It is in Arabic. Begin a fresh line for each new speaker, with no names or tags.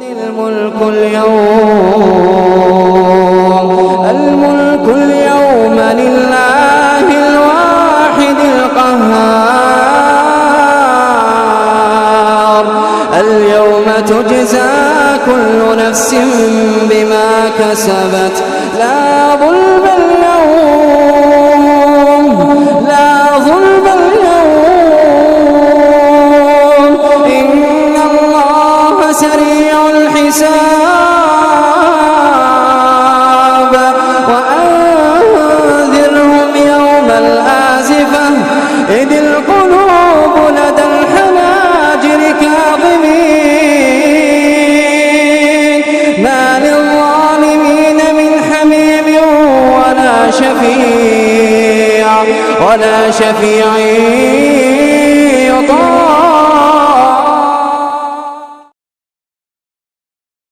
الملك اليوم لله الواحد القهار. اليوم تجزى كل نفس بما كسبت لا ظلم اليوم، لا ظلم اليوم، إن الله سريع الحساب. وأنذرهم يوم الآزفة إذ القلوب لدى الحناجر كاظمين ما للظالمين من حميم ولا شفيع